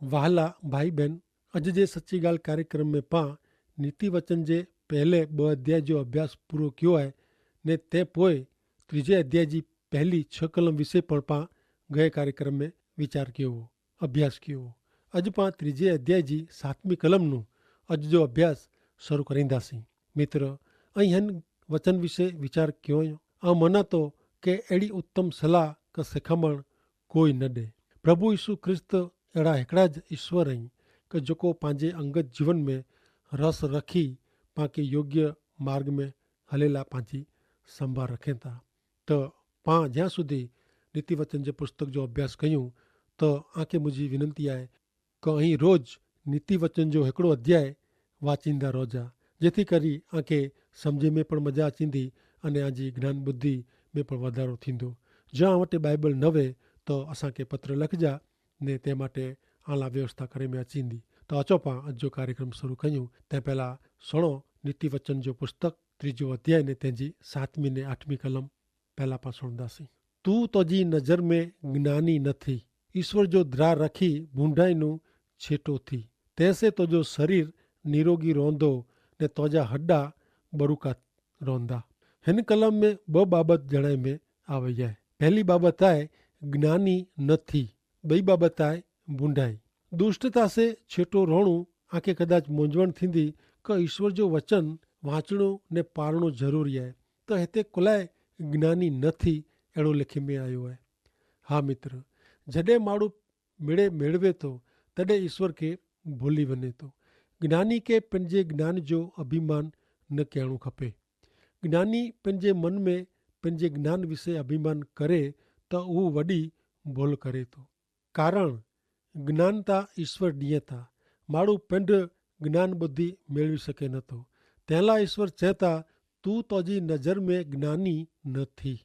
वहाला भाई बहन, अॼु जे सची ॻाल्हि कार्यक्रम में पां नीति वचन जे पहले 2 अध्याय जो अभ्यास पूरो कियो आहे ने ते पोइ 3 अध्याय जी पहली 6 कलम विषय पण पां गए कार्यक्रम में विचार कियो हो, अभ्यास कियो हो। अॼु पां 3 अध्याय जी 7મી कलमનું अॼु जो अभ्यास શરૂ કરીंदासीं। मित्र, અહીં हिन वचन विषय विचार कयो ऐं मना तो के अहिड़ी उत्तम सलाह का सिखामण कोई न ॾे। प्रभु यीशु ख्रिस्त अहिड़ा हिकिड़ा ज ईश्वर आहिनि कि जेको पंहिंजे अंगत जीवन में रस रखी पाण योग्य मार्ग में हले लाइ पंहिंजी संभाल रखनि था। त पाण ज्यां सुधी नीति वचन जे पुस्तक जो अभ्यास कयूं त आंखे मुंहिंजी विनंती आहे कि અહીં रोज़ नीति वचन जो हिकिड़ो अध्याय वाचींदा रोजा, જેથી કરી આંखे સમજે में પણ મજા अचींदी અને आंजी ज्ञान बुद्धि में પણ વધારો थींदो। જો આ વટે બાઇબલ ન વે તો असांखे पत्र लिखजा ने ते माटे आला व्यवस्था करे में अचींदी। तो अचो पां अॼु जो कार्यक्रम शुरू कयूं। तंहिं पहिला सुणो नीति वचन जो पुस्तक 3 अध्याय ने तंहिंजी 7મી ने 8મી कलम પહેલા પાं सुणंदासीं। तू तुंहिंजी नज़र में ज्ञानी न थी, ईश्वर जो द्रार रखी भूंडाईનું छेटो थी, तैसे तुंहिंजो शरीर निरोगी रहंदो ने तुंहिंजा हड्डा बरूका रहंदा। हिन कलम में 2 बाबत जणाए में आवई आहे। पहली बाबत आहे ज्ञानी न थी, ॿई बाबत आहे भूंडाई। दुष्टता से छेटो रहणो आंखे कदाच मूंझवण थींदी कि ईश्वर जो वचन वाचणो ने पालणो ज़रूरी आहे, त हिते कुलाए ज्ञानी न थी अहिड़ो लिखे में आयो आहे। हा मित्र, जॾहिं माण्हू मिड़े मेड़वे थो तॾहिं ईश्वर खे भुली वञे थो। ज्ञानी खे पंहिंजे ज्ञान जो अभिमान न करणो खपे। ज्ञानी पंहिंजे मन में पंहिंजे ज्ञान विषय अभिमान करे त उहो वॾी भुल करे थो। कारण ज्ञान था ईश्वर ॾिए था, माण्हू पंहिंजो ज्ञान बुद्धि मेळवी सघे नथो। तंहिं लाइ ईश्वर चए था तूं तुंहिंजी नज़र में ज्ञानी न थी।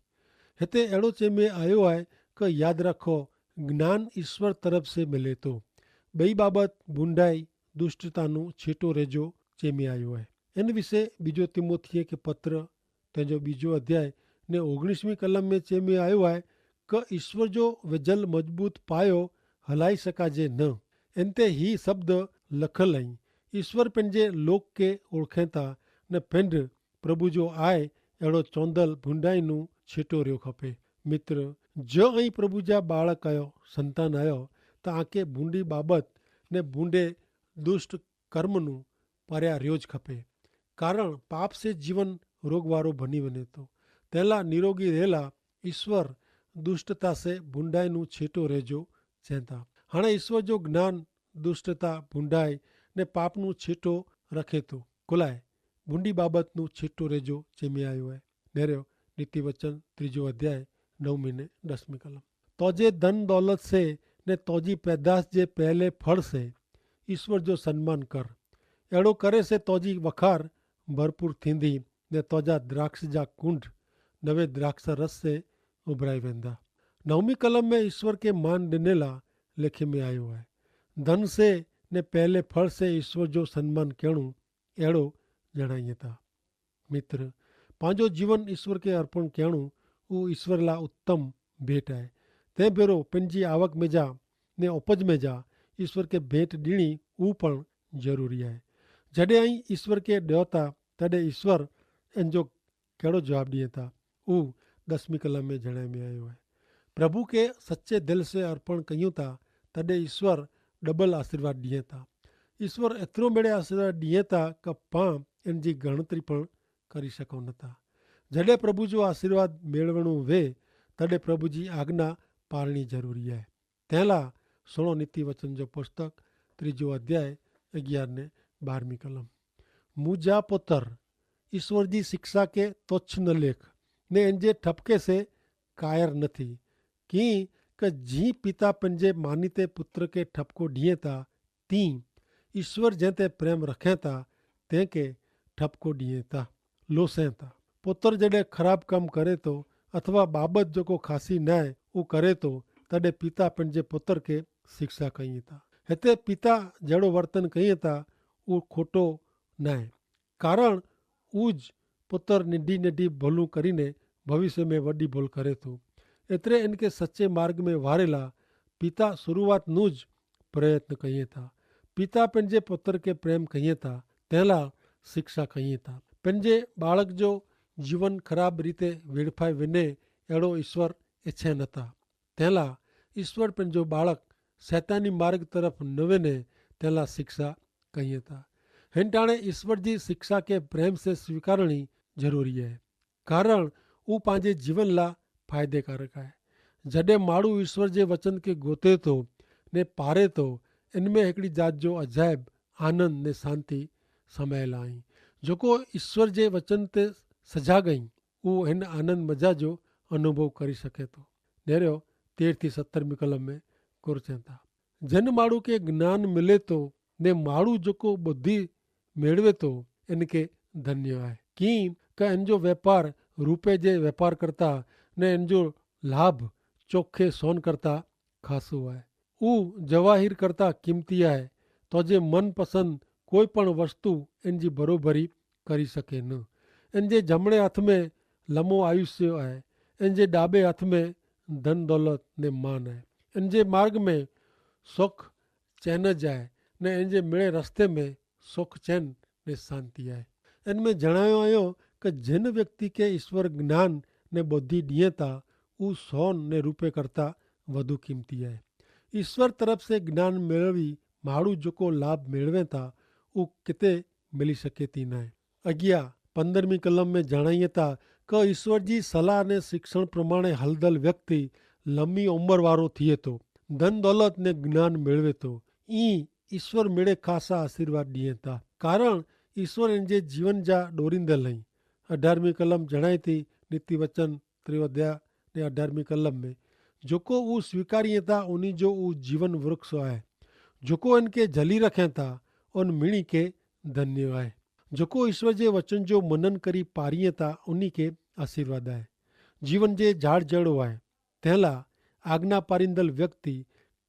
हिते अहिड़ो चए में आयो आहे कि यादि रखो ज्ञान ईश्वर तरफ़ से मिले थो। ॿई बाबत भूंडाई दुष्टताનું छेटो रेजो चए में आयो आहे। इन विषय बीजो तिमोथीअ खे पत्र तंहिंजो 2 अध्याय ने 19મી कलम में चए में आयो आहे कि ईश्वर जो विझल मजबूत पायो हलाई सघाजे न। इन ते ही शब्द लखल आहिनि। ईश्वर पंहिंजे लोक खे ओळखे था न पिंड प्रभु जो आहे अहिड़ो चौंदल भूंडाईનું छेटो रहियो खपे। मित्र, जो ऐं प्रभु जा बाळक आहियो, संतान आहियो त आंखे भूंडी बाबत ने भूंडे दुष्ट कर्मનું पर्या રહ્યો જ खपे। कारण पाप से जीवन रोगवारो बनी वञे थो। तंहिं लाइ निरोगी रहेला ईश्वर दुष्टता से भूंडाईનું छेटो रहिजो चवनि था। हाणे ईश्वर जो ज्ञान दुष्टता भूंडाई ने पापનું छेटो रखे थो। कुलाए भूंडी बाबतનું छेटो रहिजो चए में आयो आहे। नेरियो नीति वचन 3 अध्याय 9મી ने 10મી कलम। तोजे धन दौलत से ने तोजी पैदाश जे पहले फल से ईश्वर जो सम्मान कर। अहिड़ो करे से तोजी वखार भरपूर थींदी ने तोजा द्राक्ष जा कुंड नवे द्राक्ष रस से उभराई वेंदा। 9મી कलम में ईश्वर के मान ॾिनेला लिखे में आयो आहे। धन से ने पहले फल से ईश्वर जो सम्मान करणो अहिड़ो जणाइए था। मित्र, पंहिंजो जीवन ईश्वर के अर्पण करणो उहो ईश्वर लाइ उत्तम भेट आहे। तंहिं भेरो पंहिंजी आवक में जा ने उपज में जा ईश्वर के भेंट ॾियणी उहो पण ज़रूरी आहे। जॾहिं ऐं ईश्वर खे ॾियो था तॾहिं ईश्वर इन जो कहिड़ो जवाबु ॾिए था, उहो 10મી कलम में जणाए में आयो आहे। प्रभु के सचे दिल से अर्पण कयूं था तॾहिं ईश्वर डबल आशीर्वाद ॾिए था। ईश्वर एतिरो मेड़े आशीर्वाद ॾिए था कि पाण इन जी गणतरी पण કરી શકો नथा। जॾहिं प्रभु जो आशीर्वाद मेળવણો वे तॾहिं प्रभु जी आज्ञा पालणी ज़रूरी आहे। तंहिं लाइ सुणो नीति वचन जो पुस्तक 3 अध्याय 11 ने 12મી कलम। मुंहिंजा पुत्र, ईश्वर जी शिक्षा के तुच्छ न लेख ने इन जे ठपके से कायर न थी की कि जी पिता पंहिंजे मानीते पुत्र के ठपको ॾिए था तीं ईश्वर जंहिं ते प्रेम रखे था तंहिंखे ठपको ॾिए था, लोसें था। पुत्र जॾहिं ख़राबु कमु करे थो अथवा बाबत जेको ख़ासी न आहे उहो करे थो तॾहिं पिता पंहिंजे पुत्र खे शिक्षा कई था। हिते पिता जहिड़ो वर्तन कई था उहो खोटो न आहे। कारण उज पुत्र निढी निढी भूलूं करीने भविष्य में वॾी भूल करे थो। एतिरे इनके सचे मार्ग में वारेला पिता शुरूआत नूज प्रयत्न कयूं था। पिता पंहिंजे पुत्र खे प्रेम कयूं था, तंहिं लाइ शिक्षा कयूं था। पंहिंजे बालक जो जीवन ख़राब रीते वेड़फाए वञे अहिड़ो ईश्वर इच्छे नथा। तंहिं लाइ ईश्वर पंहिंजो बालक शैतानी मार्ग तरफ़ न वञे, तंहिं लाइ शिक्षा कयूं था। हिन टाणे ईश्वर जी शिक्षा खे प्रेम से स्वीकारणी ज़रूरी आहे, कारण उहो पंहिंजे जीवन लाइ फ़ाइदेकारक आहे। जॾहिं माण्हू ईश्वर जे वचन खे गोते थो ने पारे थो, इन में हिकिड़ी जात जो अजाइब आनंद ने शांती समायल आई। जेको ईश्वर जे वचन ते सजागई, उहो हिन आनंद मज़ा जो अनुभव करे सघे थो। नेरियो 13-17 कलम में कुर चवनि था, जिन माण्हू खे ज्ञान मिले थो ने माण्हू जेको ॿुधी मेड़वे थो, इनखे धन्य आहे। कीअं क इन जो वापार रुपए जे वापार करता ने इन जो लाभ चोखे सोन करता खासो आहे। उहो जवाहिर करता कीमती आहे, तुंहिंजे मनपसंद कोई पण वस्तु इन जी बरोबरी करी सघे न। इन जे जमणे हथ में लम्बो आयुष्य आहे, इन जे ॾाॿे हथ में धन दौलत ने मान आहे। इन जे मार्ग में सुख चैनज आहे ने इन जे मिड़े रस्ते में सुख चैन ने शांती आहे। इन में जणायो आयो कि जिन व्यक्ति के ईश्वर ज्ञान ने ॿुधी ॾिए था, उहो सोन ने रुपए करता वधु कीमती आहे। ईश्वर तरफ़ से ज्ञान मेळवी माण्हू जेको लाभ मेळवे था, उहो किथे मिली सघे थी न आहे। अॻियां 15 कलम में जणाइए था कि ईश्वर जी सलाह ने शिक्षण प्रमाणे हलदल व्यक्ति लंबी उमिरि वारो थिए थो, धन दौलत ने ज्ञान मेळवे थो। ईअं ईश्वर मिड़े ख़ासा आशीर्वाद ॾिए था, कारण ईश्वर इन जे जीवन जा ॾोरींदल आहिनि। 18 कलम जणाए थी नीति वचन 3 अध्याय ने 18 कलम में, जेको उहो स्वीकारिए था उन जो उहो जीवन वृक्ष आहे। जेको इनके जली रखे था, उन मिणी के धन्य आहे। जेको ईश्वर जे वचन जो मनन करी पारीए था, उन खे आशीर्वाद आहे। जीवन जे झाड़ जहिड़ो आहे, तंहिं लाइ आज्ञा पारींदल व्यक्ति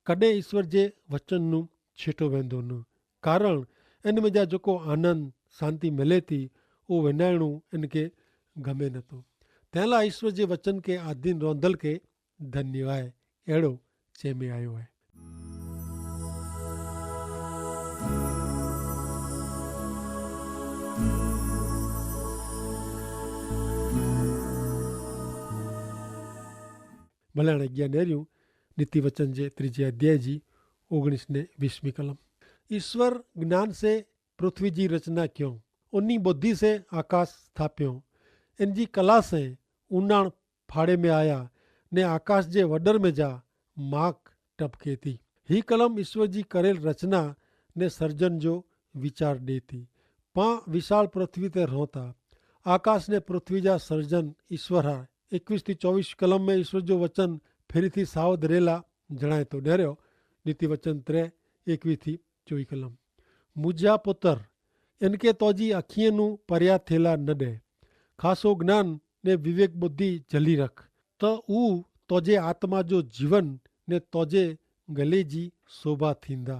कॾहिं ईश्वर जे वचन नू छेटो वेंदो न, कारण इन में जा जेको आनंद शांती मिले थी, उहो विञाइणो इनखे गमे नथो। तंहिं लाइ ईश्वर जे वचन खे आधीन रहंदल खे धन्य आहे, अहिड़ो चए में आयो आहे। भले हाणे अॻियां नेरियूं नीति वचन जे 3 अध्याय जी 19 ने 20 कलम। ईश्वर ज्ञान से पृथ्वी जी रचना क्यों, उन्नी बुद्धि से आकाश स्थापियो, इन जी कला से ऊंडाण फाड़े में आया ने आकाश जे वडर में जा माक टपके थी। ही कलम ईश्वर जी करेल रचना ने सर्जन जो विचार ॾे थी। पां विशाल पृथ्वी ते रहूं था, आकाश ने पृथ्वी जा सर्जन ईश्वर आहे। 21-24 कलम में ईश्वर जो वचन फिर थी सावध रेला जणाए थो। ॾेरियो नीति वचन 3:21-24 कलम। मुझा पुत्र, इनके तोजी अखियन नू परिया थेला न दे, खासो ज्ञान ने विवेक बुद्धि जली रख, तो ऊ तोजे आत्मा जो जीवन ने तोजे गले जी शोभा थींदा।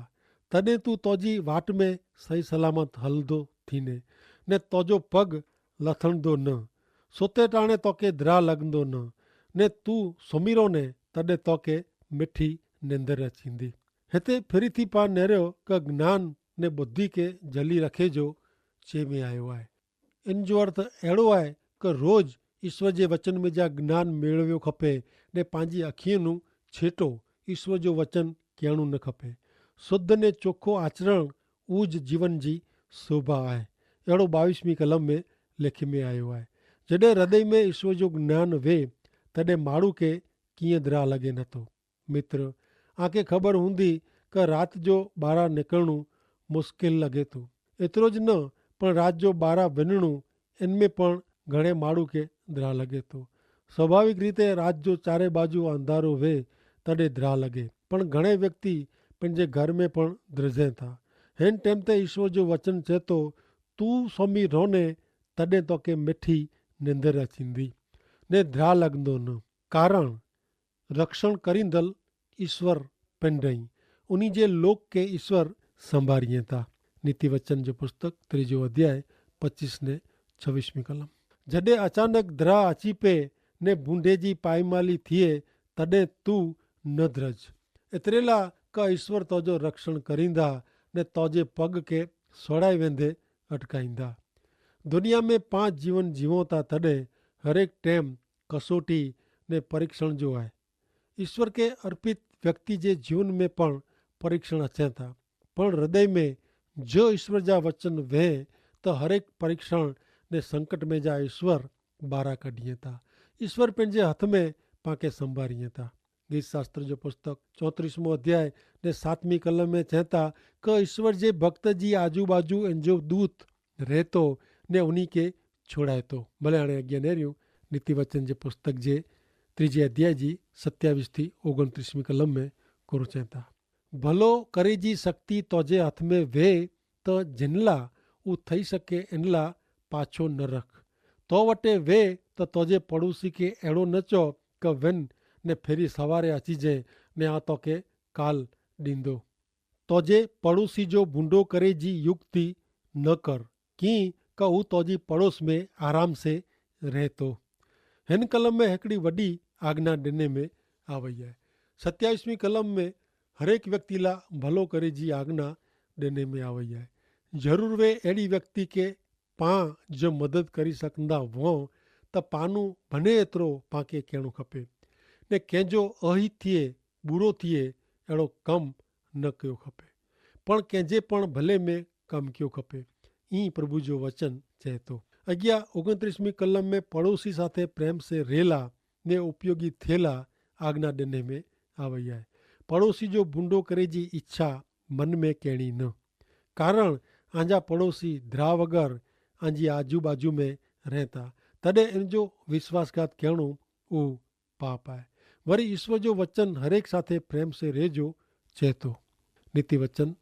तॾहिं तू तोजी वाट में सही सलामत हलंदो थीने, ने तोजो पग लथणदो न। सुते टाणे तोखे द्रा लॻंदो न, ने तू सुमीरो ने तॾहिं तोखे मिठी निंदर अचींदी। हिते फिरी थी पा नेरियो कि ज्ञान ने बुद्धि के जली रखे जो चे में आयो आहे। इन जो अर्थ अहिड़ो आहे कि रोज़ ईश्वर जे वचन में जा ज्ञान मेळवियो खपे ने पंहिंजी अखियुनि नू छेटो ईश्वर जो वचन कहिड़ो न खपे। शुद्ध ने चोखो आचरण ऊज जीवन जी शोभा आहे, अहिड़ो 22 कलम में लिख में आयो आहे। जॾहिं हृदय में ईश्वर जो ज्ञान वे, तॾहिं माण्हू खे कीअं द्रा लॻे नथो। मित्र, आंखे ख़बर हूंदी कि राति जो ॿाहिरां निकिरणो मुश्किल लॻे थो। एतिरो ज न, पर राति जो ॿाहिरां वञणो, इन में पण घणे माण्हू खे द्रा लॻे थो। स्वाभाविक रीते राति जो चारे बाजू अंधारो वे तॾहिं द्रा लॻे, पण घणे व्यक्ति पंहिंजे घर में पण द्रजे था। हिन टाइम ते ईश्वर जो वचन चए थो, तूं सुम्ही रोने तॾहिं तोखे मिठी निंदर अचींदी ने द्रा लॻंदो न, कारण रक्षण करींदल ईश्वर पिंडई, उन्ही जे लोक के ईश्वर संभारिए था। नीति वचन जो पुस्तक 3 अध्याय 25 ने 26 कलम। जॾहिं अचानक द्रा अची पे ने बूंदे जी पाईमाली थिए, तॾहिं तू न द्रज। एतिरे लाइ का ईश्वर तुंहिंजो रक्षण करींदा ने तुंहिंजे पग खे सोड़ाए वेंदे अटकाईंदा। दुनिया में 5 जीवन जीवो था तॾहिं हरेक टाइम कसोटी ने परीक्षण जो आहे। ईश्वर के अर्पित व्यक्ति जे जीवन में पण परीक्षण अचनि था, पण हृदय में जो ईश्वर जा वचन वेह तो हरेक परीक्षण ने संकट में जा ईश्वर बारा कढिए था। ईश्वर पंहिंजे हथ में पाके संभारिए था। गीत शास्त्र जो पुस्तक 34 अध्याय ने 7वीं कलम में चहता कि ईश्वर जे भक्त जी आजू बाजू जो दूत रहतो ने उन्हीं के छोड़ाए तो। भले हाणे अॻियां नेरियूं नीति वचन जे पुस्तक जे 3 अध्याय जी 27 थी 29 कलम में कोरो चहता भलो करे जी शक्ति तोजे हथ में वे तो जिनला उ थई सके इनला पाछो न रख। तो वटे वे तो तोजे पड़ोसी के अड़ो न चो क वन ने फेरी सवारे अची जे ने आ तो के काल डींदो। तोजे पड़ोसी जो बूंडो करे जी युक्ति न कर की क उ तोजी पड़ोस में आराम से रहतो। हिन कलम में हिकड़ी वडी आज्ञा ॾिने में आ वई है। 27वीं कलम में हरेक व्यक्ति ला भलो करे जी आज्ञा ॾिने में आ वई है। जरूर वे अहिड़ी व्यक्ति के पां जो मदद करी सकंदा वो त पानू भने एतिरो पाके कहिड़ो खपे ने कंहिंजो अहित थिए बुरो थिए अहिड़ो कम न कयो खपे पण कंहिंजे पण भले में कम कयो खपे। ई प्रभु जो वचन चए थो। अॻियां 29वीं कलम में पड़ोसी साथे प्रेम से रेला ने उपयोगी थेला आज्ञा ॾिने में आ वई आहे। पड़ोसी जो बूंडो करे जी इच्छा मन में कहणी न, कारण आंजा पड़ोसी द्रा वगर आंजी आजू बाजू में रहता तॾहिं इन जो विश्वासघात करणो उ पाप आहे। वरी ईश्वर जो वचन हरेक साथे प्रेम से रहजो चए थो। नीति वचन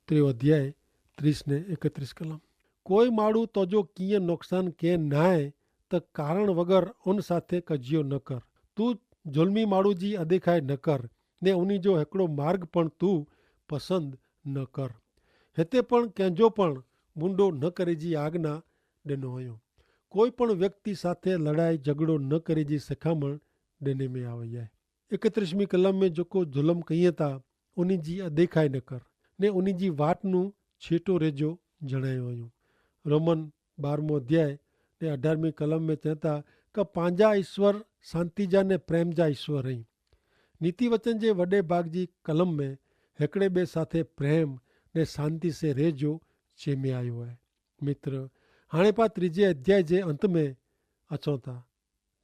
3 अध्याय 30 ने 31 कलम कोई माण्हू तोजो कीअं नुक़सान के नाहे त कारण वगर उन साथे कजियो न कर। तू ज़ुल्मी माण्हू जी अदेखाई न कर ने उन्ही जो हिकिड़ो मार्ग पण तू पसंद न कर। हिते पण कंहिंजो पण बूंडो न करे जी आज्ञा ॾिनो हुयो। कोई पण व्यक्ति साथे लड़ाई झगड़ो न करे जी सिखामण ॾिने में आ वई आहे। 31वीं कलम में जेको ज़ुल्म कईं था उन्ही जी अदेखाई न कर ने उन्ही जी वाट नू छेटो रेजो जणायो हुयो। रोमन 12 अध्याय ने 18वीं कलम में चवता कि पंहिंजा ईश्वर शांति जा ने प्रेम जा ईश्वर आहिनि। नीति वचन जे वॾे भाग जी कलम में हिकिड़े ॿिए साथे प्रेम ने शांति से रहजो चए में आयो आहे। मित्र हाणे पा 3 अध्याय जे अंत में अचूं था।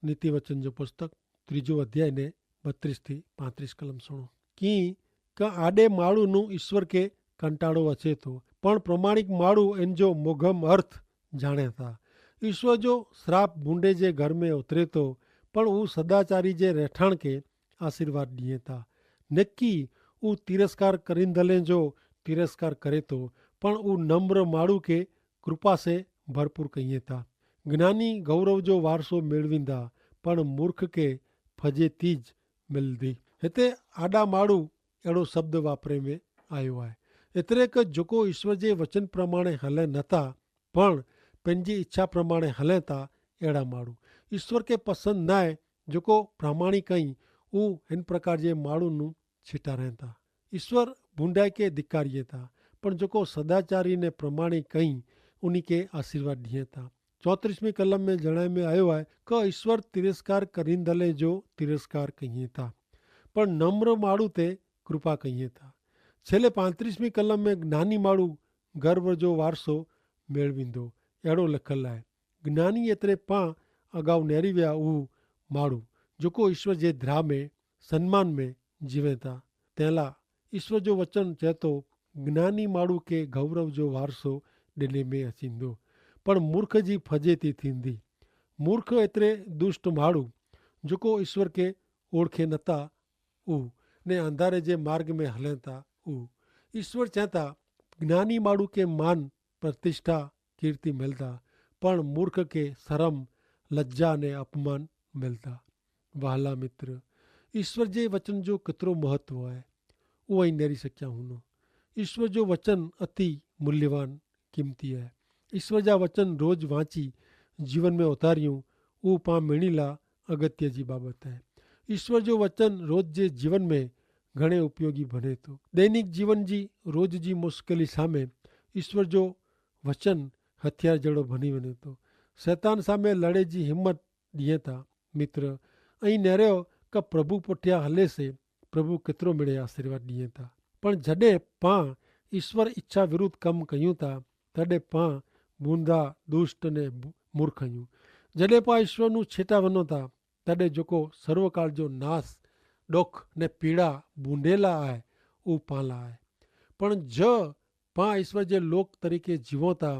नीति वचन जो पुस्तक 3 अध्याय ने 32 थी 35 कलम सुनो की का आडे माण्हू नु ईश्वर के कंटाड़ो अचे थो पण प्रमाणिक माण्हू इन जो मुघम अर्थ जाणे था। ईश्वर जो श्राप बूंडे जे घर में उतरे थो पण उ सदाचारी जे रहठाण के आशीर्वाद ॾिए था। नकी उ तिरस्कार करींदले जो तिरस्कार करे थो पण उ नम्र माण्हू के कृपा से भरपूर कईए था। ज्ञानी गौरव जो वारसो मेड़वींदा पण मूर्ख के फजे तीज मिलंदी। हिते आडा माण्हू अहिड़ो शब्द वापरे में आयो आहे। एतिरे क जेको ईश्वर जे वचन प्रमाणे हले नथा पण पंहिंजी इच्छा प्रमाणे हले था अहिड़ा माण्हू ईश्वर के पसंदि न आहे। जेको प्रामाणिक आहीं उ हिन प्रकार जे माण्हू नु छिटारनि था। ईश्वर बूंडाई के धिकारीए था पण जेको सदाचारी ने प्रमाणिक कई उन्ही के आशीर्वाद ॾिए था। 34वीं कलम में जणाए में आयो आहे कि ईश्वर तिरस्कार करींदले जो तिरस्कार कईए था पण नम्र माण्हू ते कृपा कईए था। छेले 35वीं कलम में ज्ञानी माण्हू गर्व जो वारसो मेड़वींदो अहिड़ो लिखल आहे। ज्ञानी एतिरे पां अगाऊ नेरी विया उ माण्हू जेको ईश्वर जे द्रा में सन्मान में जीवे था। तंहिंला ईश्वर जो वचन चए थो ज्ञानी माण्हू के गौरव जो वारसो ॾिने में अचींदो पण मूर्ख जी फजेती थींदी। मूर्ख एतिरे दुष्ट माण्हू जेको ईश्वर के ओळखे नथा उ ने अंधारे जे मार्ग में हलनि था उ। ईश्वर चवंदा ज्ञानी माण्हू के मान प्रतिष्ठा कीर्ति मिलंदा पण मूर्ख के शर्म लज्जा ने अपमान मिलंदा। वाला मित्र ईश्वर जे वचन जो केतिरो महत्व आहे उहो ई नेरी सघिया हूंदो। ईश्वर जो वचन अति मूल्यवान कीमती आहे। ईश्वर जा वचन रोज़ वांची जीवन में उतारियूं उहो पाण मेणी ला अगत्य जी बाबत आहे। ईश्वर जो वचन रोज़ जे जीवन में ઘણે ઉપયોગી બને તો દૈનિક જીવન જી રોજ જી મુશ્કેલી સામે ઈશ્વર જો વચન હથિયાર જડો બની બને તો શૈતાન સામે લડે જી હિંમત દિએ તા મિત્ર અહીં નેર્યો કે પ્રભુ પોઠ્યા હલે છે પ્રભુ કેતરો મળે આશીર્વાદ દિએ તા પણ જડે પા ઈશ્વર ઈચ્છા વિરુદ્ધ કમ કહ્યું તા તડે પા બૂંદા દુષ્ટ ને મૂર્ખયું જડે પા ઈશ્વરનું છેટાવનો તા તડે જોકો સર્વકાળ જો નાશ ડોખ ને પીડા બૂંડેલા આય ઉ પાલા આય પણ જ પા ઈશ્વર જે લોક તરીકે જીવોતા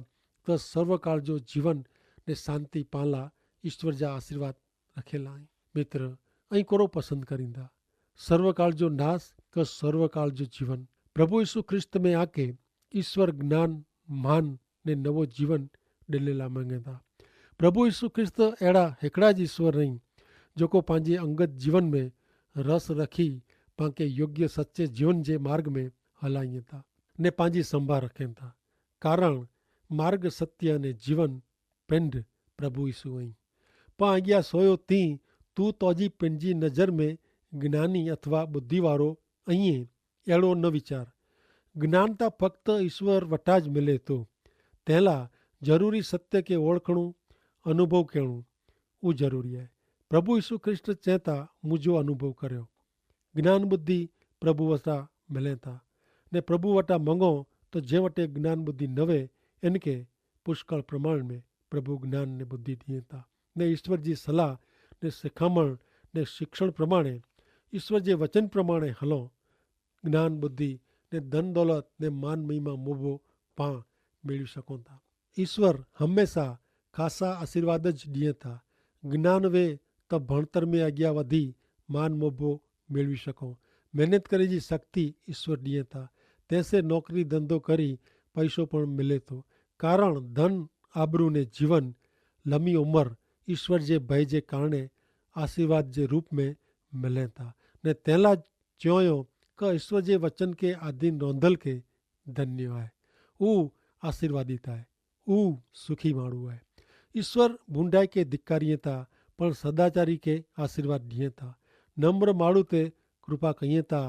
તો સર્વકાળ જો જીવન ને શાંતિ પાલા ઈશ્વર જા આશીર્વાદ રખેલા મિત્ર અહીં કોરો પસંદ કરીંदा સર્વકાળ જો નાશ તો સર્વકાળ જો જીવન પ્રભુ ઈસુ ખ્રિસ્ત में आके ईश्वर ज्ञान मान ने नवो जीवन डिलेला मांगेता प्रभु ईसु ख्रिस्त अड़ा हिकड़ा ज ईश्वर नहीं जो को पांजे अंगत जीवन में रस रखी पाके योग्य सच्चे जीवन जे मार्ग में हलाइए था ने पांजी संभाल रखें था कारण मार्ग सत्य ने जीवन पिंड प्रभु ईसु आई पा अॻियां सोयो ती तू तोजी पंहिंजी नज़र में ज्ञानी अथवा बुद्धिवारो अईं अहिड़ो न वीचार ज्ञान त फक्त ईश्वर वटा ज मिले थो तंहिंला ज़रूरी सत्य खे ओळखणो अनुभव करणो उहो ज़रूरी आहे प्रभु ईसु ख्रिस्त चए था मुंहिंजो अनुभव करियो ज्ञान बुद्धि प्रभु वटा मिले था ने प्रभु वटा मंगो तो जंहिं वटि ज्ञान बुद्धि न वे इनके पुष्कळ प्रमाण में प्रभु ज्ञान ने बुद्धि दिए था ने ईश्वर जी सलाह ने सिखामण ने शिक्षण प्रमाणे ईश्वर जे वचन प्रमाणे हलो ज्ञान बुद्धि ने धन दौलत ने मान महिमा मोभो पा मेळवी सघूं था ईश्वर हमेशा खासा आशीर्वाद ज दिए था ज्ञान वे तो भणतर में अॻियां वधी मान मोभो मेळवी सघूं मेहनत करे जी शक्ति ईश्वर दिए था तैसे नौकरी धंधो करी पैसो पण मिले तो कारण धन आबरू ने जीवन लंबी उम्र ईश्वर जे भय जे कारणे आशीर्वाद जे रूप में मिले था ने तैला चयो कि ईश्वर जे वचन के आधीन नोंधल के धन्य है ऊ आशीर्वादित है ऊ सुखी माण्हू है ईश्वर बूंडाई के धिक्कारीए था पण सदाचारी के आशीर्वाद दिए था नम्र माण्हू ते कृपा कईए था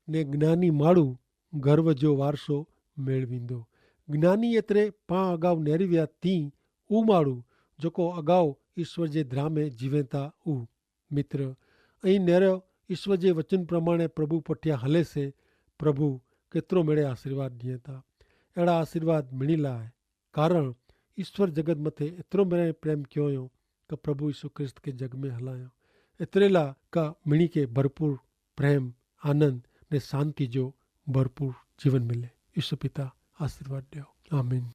ने ज्ञानी माण्हू गर्व जो वारसो मेळवींदो ज्ञानी एतिरे पां अगाऊ नेरी विया ती ऊ माण्हू जेको अगाऊ ईश्वर जे द्राह में जीवे था ऊ मित्र ऐं नेरियो ईश्वर जे वचन प्रमाणे प्रभु पुठियां हले से प्रभु केतिरो मेड़े आशीर्वाद दिए था अहिड़ा आशीर्वाद मिलीला आहे कारण ईश्वर जगत मथे एतिरो मेरे प्रेम कयो हुयो कि प्रभु यीशु ख्रिस्त के जग में हलायो एतिरे ला का मिणी के भरपूर प्रेम आनंद ने शांति जो भरपूर जीवन मिले ईश्वर पिता आशीर्वाद ॾियो आमीन।